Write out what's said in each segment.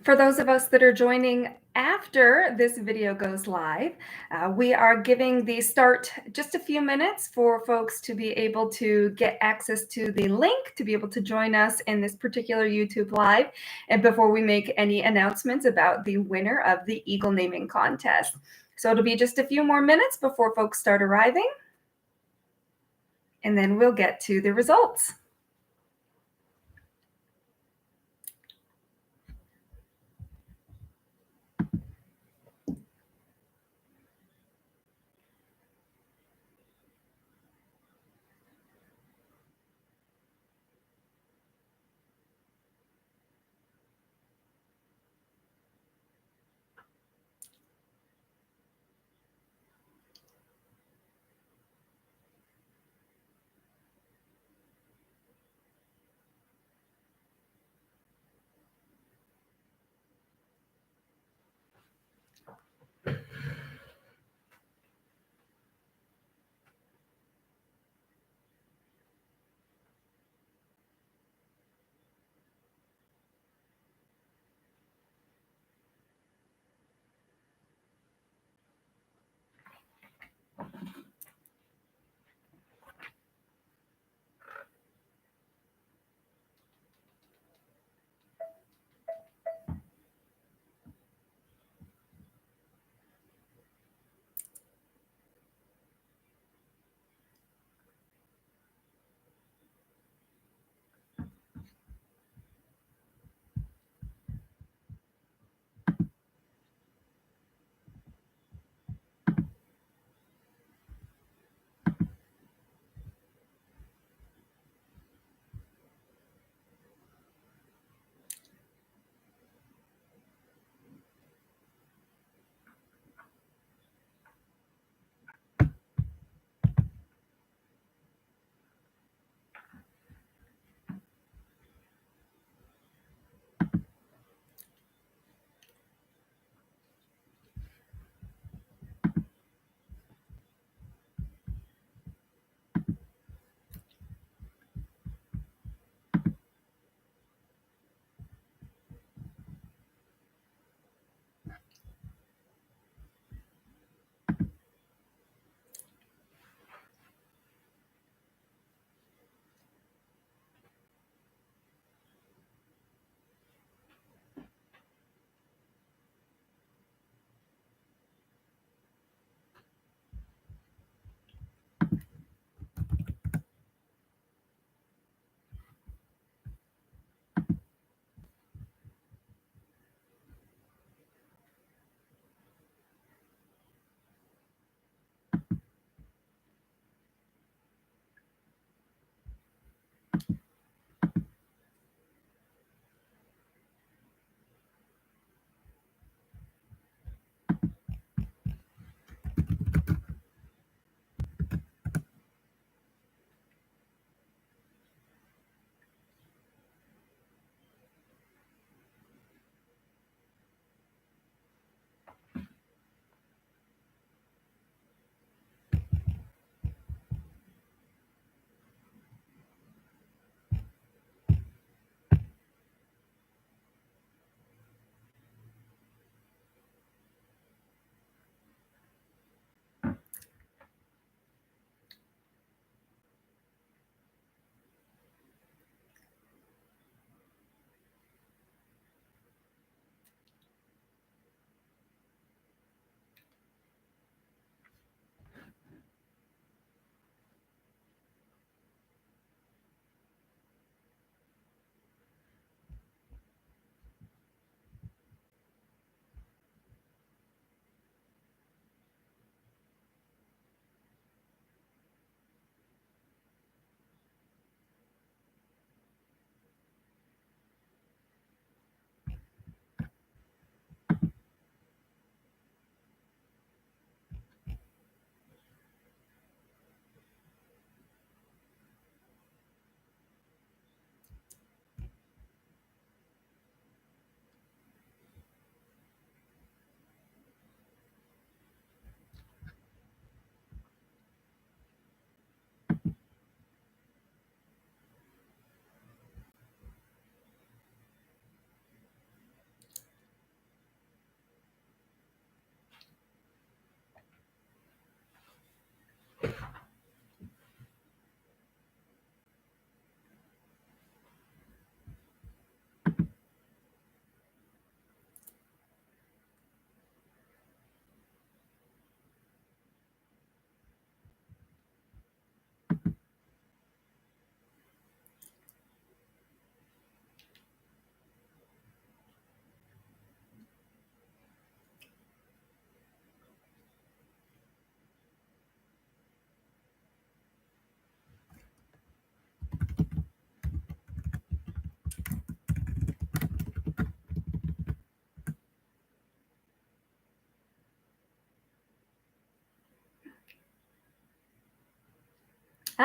For those of us that are joining after this video goes live, we are giving the start just a few minutes for folks to be able to get access to the link to be able to join us in this particular YouTube Live, and before we make any announcements about the winner of the Eagle naming contest. So it'll be just a few more minutes before folks start arriving, and then we'll get to the results.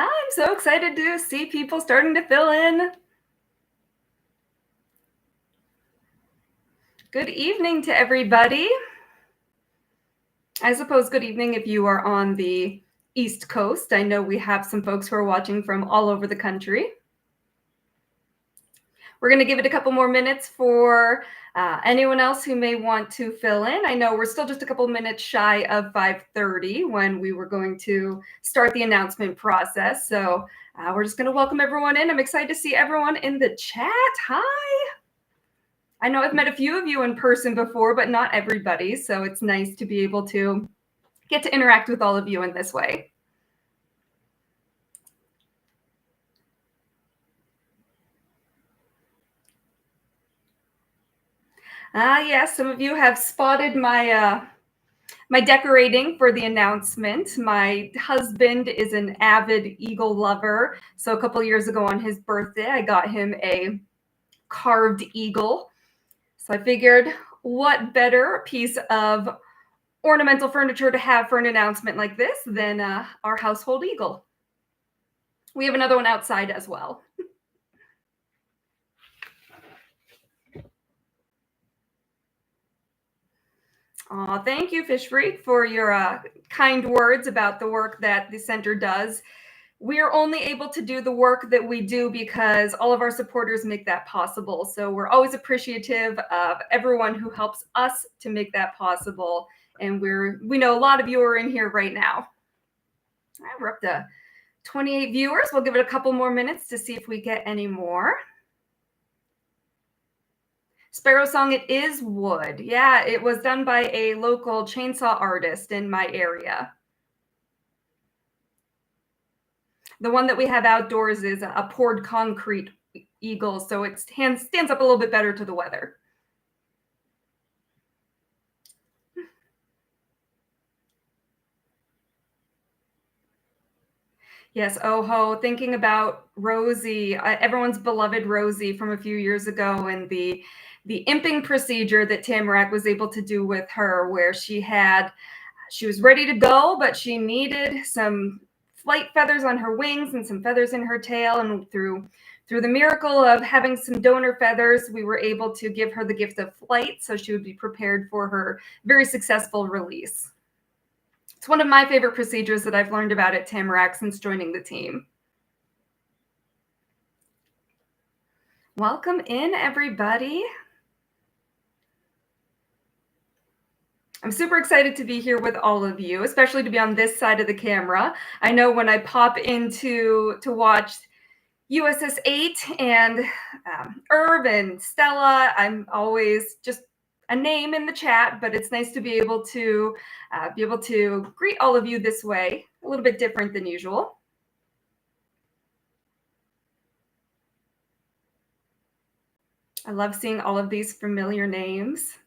I'm so excited to see people starting to fill in. Good evening to everybody. I suppose good evening if you are on the East Coast. I know we have some folks who are watching from all over the country. We're going to give it a couple more minutes for anyone else who may want to fill in. I know we're still just a couple minutes shy of 5:30 when we were going to start the announcement process. So we're just going to welcome everyone in. I'm excited to see everyone in the chat. Hi. I know I've met a few of you in person before, but not everybody. So it's nice to be able to get to interact with all of you in this way. Yes, some of you have spotted my my decorating for the announcement. My husband is an avid eagle lover. So a couple years ago on his birthday, I got him a carved eagle. So I figured what better piece of ornamental furniture to have for an announcement like this than our household eagle. We have another one outside as well. Thank you, Fish Freak, for your kind words about the work that the center does. We are only able to do the work that we do because all of our supporters make that possible. So we're always appreciative of everyone who helps us to make that possible. And we know a lot of you are in here right now. All right, we're up to 28 viewers. We'll give it a couple more minutes to see if we get any more. Sparrow Song, it is wood. Yeah, it was done by a local chainsaw artist in my area. The one that we have outdoors is a poured concrete eagle, so it stands up a little bit better to the weather. Yes, oh ho, thinking about Rosie, everyone's beloved Rosie from a few years ago, and the imping procedure that Tamarack was able to do with her, where she was ready to go, but she needed some flight feathers on her wings and some feathers in her tail. And through the miracle of having some donor feathers, we were able to give her the gift of flight so she would be prepared for her very successful release. It's one of my favorite procedures that I've learned about at Tamarack since joining the team. Welcome in, everybody. I'm super excited to be here with all of you, especially to be on this side of the camera. I know when I pop to watch USS 8 and Irv and Stella, I'm always just a name in the chat, but it's nice to be able to greet all of you this way, a little bit different than usual. I love seeing all of these familiar names.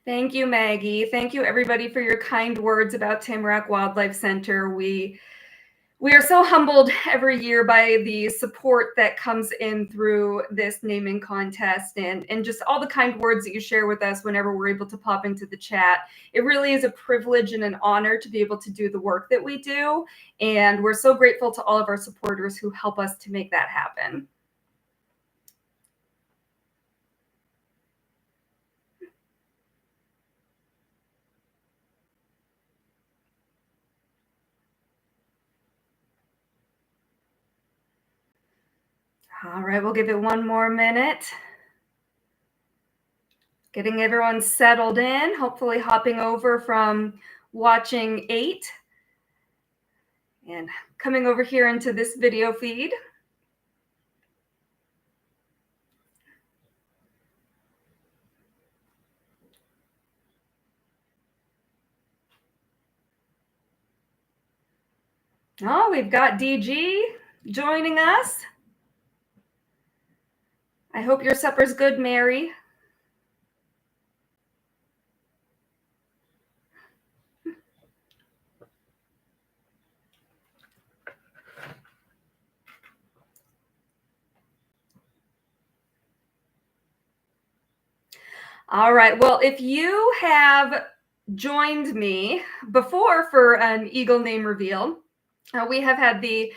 Thank you, Maggie. Thank you, everybody, for your kind words about Tamarack Wildlife Center. We are so humbled every year by the support that comes in through this naming contest and just all the kind words that you share with us whenever we're able to pop into the chat. It really is a privilege and an honor to be able to do the work that we do. And we're so grateful to all of our supporters who help us to make that happen. All right, we'll give it one more minute. Getting everyone settled in, hopefully hopping over from watching 8 and coming over here into this video feed. Oh, we've got DG joining us. I hope your supper's good, Mary. All right. Well, if you have joined me before for an eagle name reveal, we have had the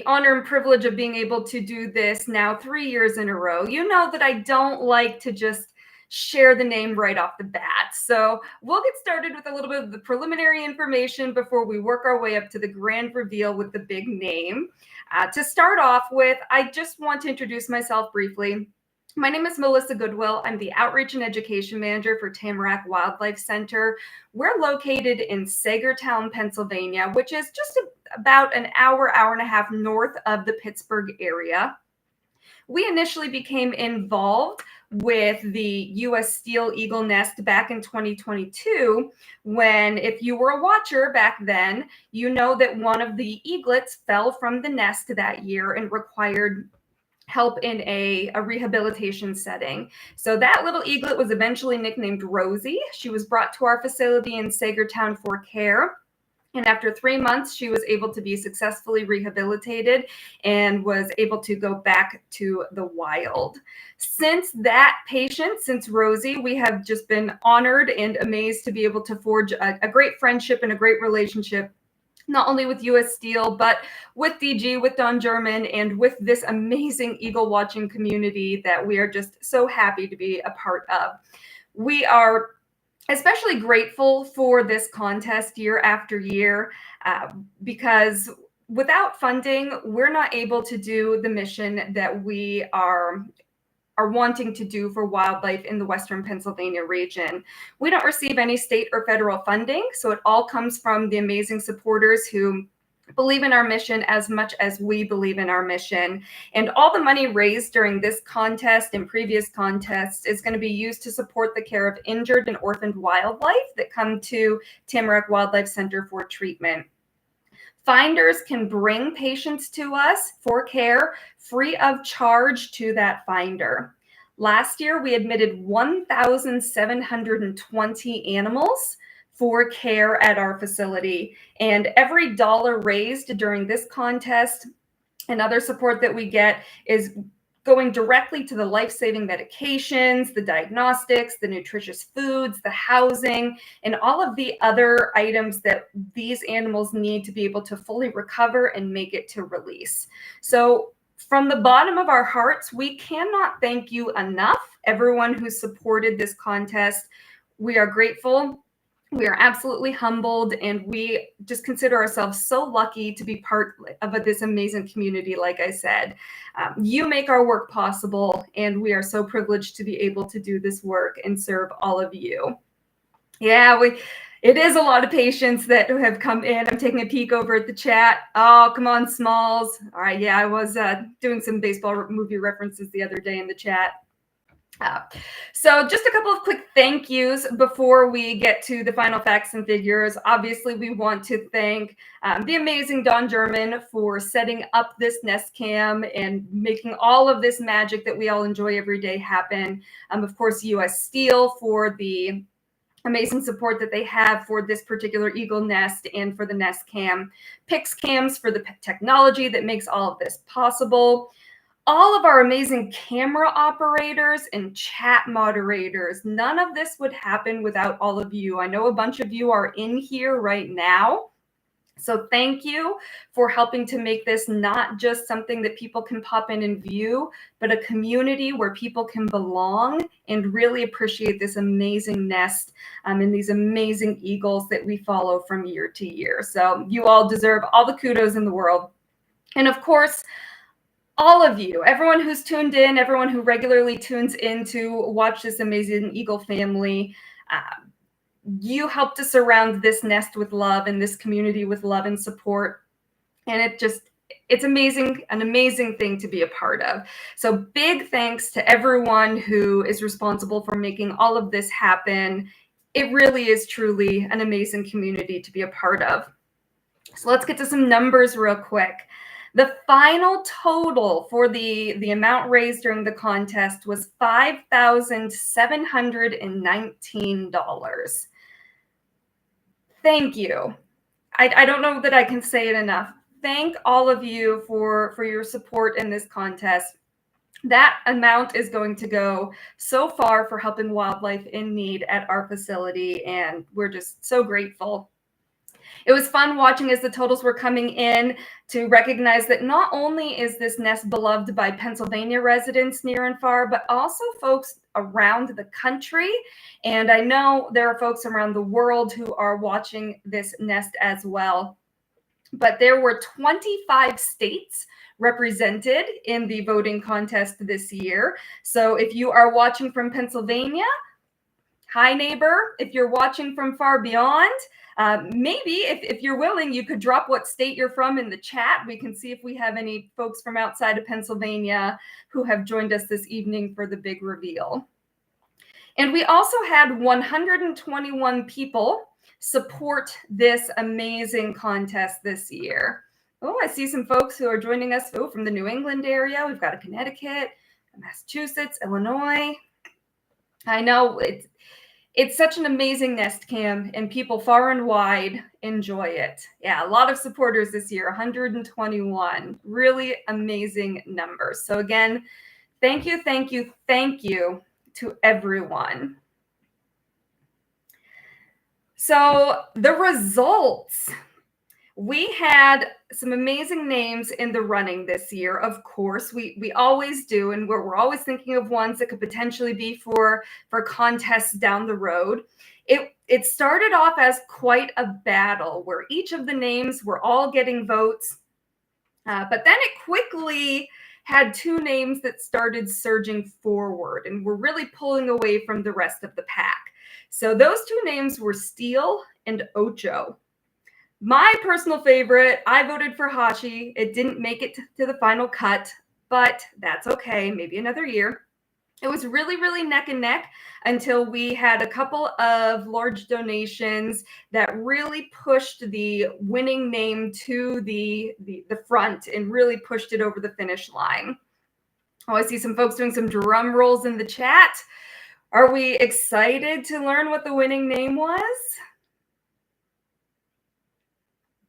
honor and privilege of being able to do this now 3 years in a row. You know that I don't like to just share the name right off the bat. So we'll get started with a little bit of the preliminary information before we work our way up to the grand reveal with the big name. To start off with, I just want to introduce myself briefly. My name is Melissa Goodwill. I'm the Outreach and Education Manager for Tamarack Wildlife Center. We're located in Sagertown, Pennsylvania, which is just about an hour, hour and a half north of the Pittsburgh area. We initially became involved with the U.S. Steel Eagle Nest back in 2022, when, if you were a watcher back then, you know that one of the eaglets fell from the nest that year and required help in a rehabilitation setting. So that little eaglet was eventually nicknamed Rosie. She was brought to our facility in Sagertown for care. And after 3 months, she was able to be successfully rehabilitated and was able to go back to the wild. Since that patient, since Rosie, we have just been honored and amazed to be able to forge a great friendship and a great relationship, not only with US Steel, but with DG, with Don German, and with this amazing eagle watching community that we are just so happy to be a part of. We are especially grateful for this contest year after year, because without funding, we're not able to do the mission that we are wanting to do for wildlife in the Western Pennsylvania region. We don't receive any state or federal funding, so it all comes from the amazing supporters who believe in our mission as much as we believe in our mission. And all the money raised during this contest and previous contests is going to be used to support the care of injured and orphaned wildlife that come to Tamarack Wildlife Center for treatment. Finders can bring patients to us for care free of charge to that finder. Last year, we admitted 1,720 animals for care at our facility. And every dollar raised during this contest and other support that we get is going directly to the life-saving medications, the diagnostics, the nutritious foods, the housing, and all of the other items that these animals need to be able to fully recover and make it to release. So from the bottom of our hearts, we cannot thank you enough, everyone who supported this contest. We are grateful. We are absolutely humbled, and we just consider ourselves so lucky to be part of this amazing community. Like I said, you make our work possible, and we are so privileged to be able to do this work and serve all of you. Yeah, it is a lot of patients that have come in. I'm taking a peek over at the chat. Oh, come on, Smalls. All right, yeah, I was doing some baseball movie references the other day in the chat. So just a couple of quick thank yous before we get to the final facts and figures. Obviously, we want to thank the amazing Don German for setting up this Nest Cam and making all of this magic that we all enjoy every day happen. Of course, US Steel for the amazing support that they have for this particular eagle nest and for the Nest Cam. Pix Cams for the technology that makes all of this possible. All of our amazing camera operators and chat moderators. None of this would happen without all of you. I know a bunch of you are in here right now. So thank you for helping to make this not just something that people can pop in and view, but a community where people can belong and really appreciate this amazing nest and these amazing eagles that we follow from year to year. So you all deserve all the kudos in the world. And of course, all of you, everyone who's tuned in, everyone who regularly tunes in to watch this amazing eagle family, you help to surround this nest with love and this community with love and support. And it's amazing, an amazing thing to be a part of. So big thanks to everyone who is responsible for making all of this happen. It really is truly an amazing community to be a part of. So let's get to some numbers real quick. The final total for the amount raised during the contest was $5,719. Thank you. I don't know that I can say it enough. Thank all of you for your support in this contest. That amount is going to go so far for helping wildlife in need at our facility, and we're just so grateful. It was fun watching as the totals were coming in to recognize that not only is this nest beloved by Pennsylvania residents near and far, but also folks around the country. And I know there are folks around the world who are watching this nest as well. But there were 25 states represented in the voting contest this year. So if you are watching from Pennsylvania, hi neighbor. If you're watching from far beyond, maybe if you're willing, you could drop what state you're from in the chat. We can see if we have any folks from outside of Pennsylvania who have joined us this evening for the big reveal. And we also had 121 people support this amazing contest this year. Oh, I see some folks who are joining us from the New England area. We've got a Connecticut, Massachusetts, Illinois. I know it's such an amazing nest cam, and people far and wide enjoy it. Yeah, a lot of supporters this year, 121. Really amazing numbers. So again, thank you, thank you, thank you to everyone. So the results, we had some amazing names in the running this year. Of course, we always do, and we're always thinking of ones that could potentially be for contests down the road. It started off as quite a battle where each of the names were all getting votes, but then it quickly had two names that started surging forward and were really pulling away from the rest of the pack. So those two names were Steele and Ocho. My personal favorite, I voted for Hashi. It didn't make it to the final cut, but that's okay. Maybe another year. It was really, really neck and neck until we had a couple of large donations that really pushed the winning name to the front and really pushed it over the finish line. Oh, I see some folks doing some drum rolls in the chat. Are we excited to learn what the winning name was?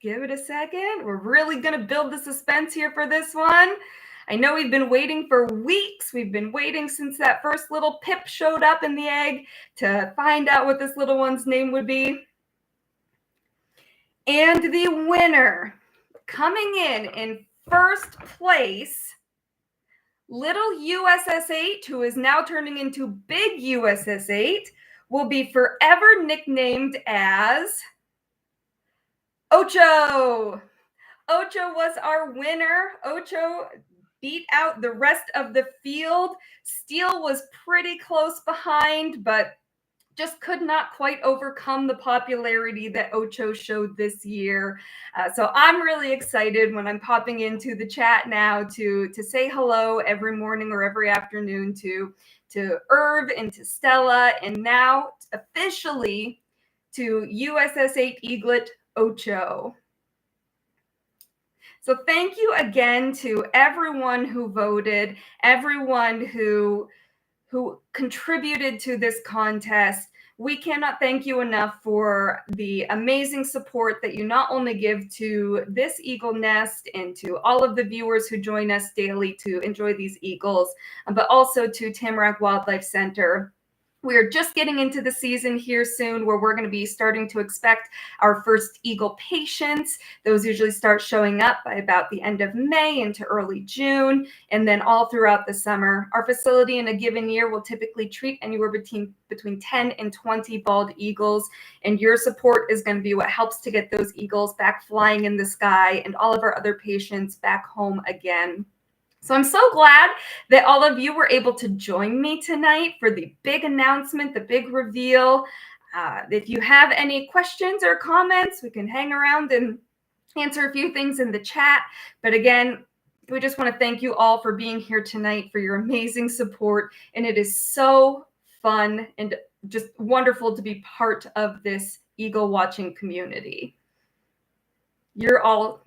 Give it a second. We're really going to build the suspense here for this one. I know we've been waiting for weeks. We've been waiting since that first little pip showed up in the egg to find out what this little one's name would be. And the winner, coming in first place, little USS 8, who is now turning into big USS 8, will be forever nicknamed as Ocho. Ocho was our winner. Ocho beat out the rest of the field. Steele was pretty close behind, but just could not quite overcome the popularity that Ocho showed this year. So I'm really excited when I'm popping into the chat now to say hello every morning or every afternoon to Irv and to Stella, and now officially to USS 8 Eaglet Ocho. So thank you again to everyone who voted, everyone who contributed to this contest. We cannot thank you enough for the amazing support that you not only give to this eagle nest and to all of the viewers who join us daily to enjoy these eagles, but also to Tamarack Wildlife Center. We are just getting into the season here soon where we're going to be starting to expect our first eagle patients. Those usually start showing up by about the end of May into early June, and then all throughout the summer. Our facility in a given year will typically treat anywhere between 10 and 20 bald eagles, and your support is going to be what helps to get those eagles back flying in the sky and all of our other patients back home again. So I'm so glad that all of you were able to join me tonight for the big announcement, the big reveal. If you have any questions or comments, we can hang around and answer a few things in the chat. But again, we just want to thank you all for being here tonight, for your amazing support. And it is so fun and just wonderful to be part of this eagle watching community. You're all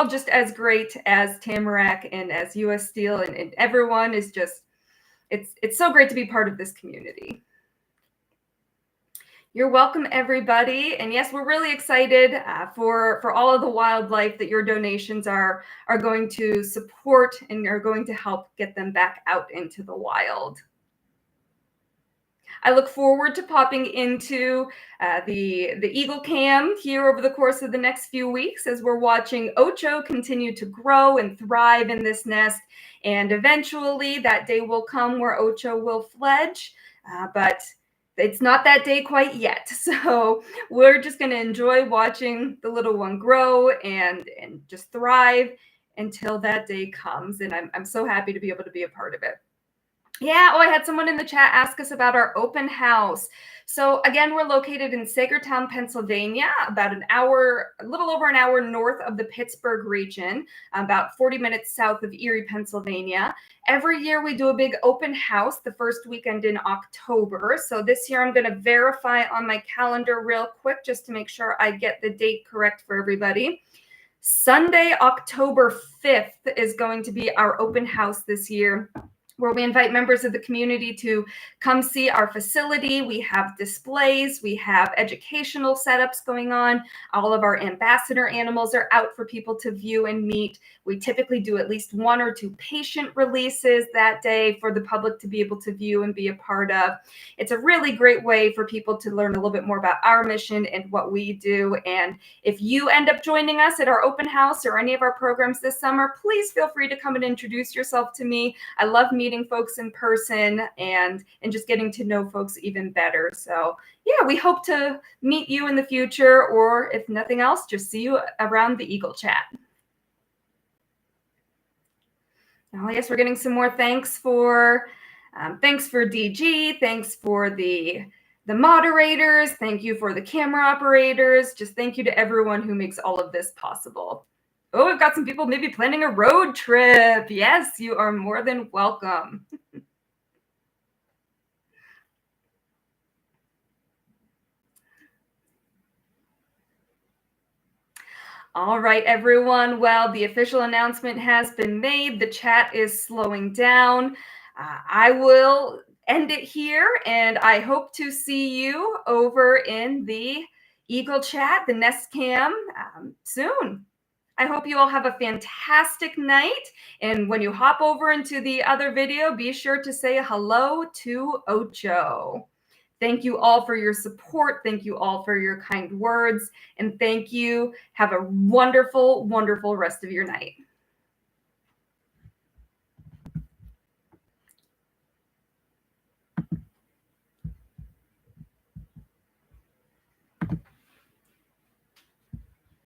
just as great as Tamarack and as US Steel, and everyone is just, it's so great to be part of this community. You're welcome, everybody. And yes, we're really excited for all of the wildlife that your donations are going to support and are going to help get them back out into the wild. I look forward to popping into the Eagle Cam here over the course of the next few weeks as we're watching Ocho continue to grow and thrive in this nest. And eventually that day will come where Ocho will fledge, but it's not that day quite yet. So we're just going to enjoy watching the little one grow and just thrive until that day comes. And I'm so happy to be able to be a part of it. Yeah. Oh, I had someone in the chat ask us about our open house. So again, we're located in Sagertown, Pennsylvania, about an hour, a little over an hour north of the Pittsburgh region, about 40 minutes south of Erie, Pennsylvania. Every year we do a big open house the first weekend in October. So this year I'm going to verify on my calendar real quick just to make sure I get the date correct for everybody. Sunday, October 5th is going to be our open house this year, where we invite members of the community to come see our facility. We have displays, we have educational setups going on. All of our ambassador animals are out for people to view and meet. We typically do at least 1 or 2 patient releases that day for the public to be able to view and be a part of. It's a really great way for people to learn a little bit more about our mission and what we do. And if you end up joining us at our open house or any of our programs this summer, please feel free to come and introduce yourself to me. I love meeting folks in person and just getting to know folks even better. So yeah, we hope to meet you in the future, or if nothing else, just see you around the Eagle Chat. Oh yes, we're getting some more thanks for DG, thanks for the moderators, thank you for the camera operators, just thank you to everyone who makes all of this possible. Oh, we've got some people maybe planning a road trip. Yes, you are more than welcome. All right, everyone. Well, the official announcement has been made. The chat is slowing down. I will end it here, and I hope to see you over in the Eagle Chat, the Nest Cam, soon. I hope you all have a fantastic night. And when you hop over into the other video, be sure to say hello to Ocho. Thank you all for your support. Thank you all for your kind words. And thank you. Have a wonderful, wonderful rest of your night.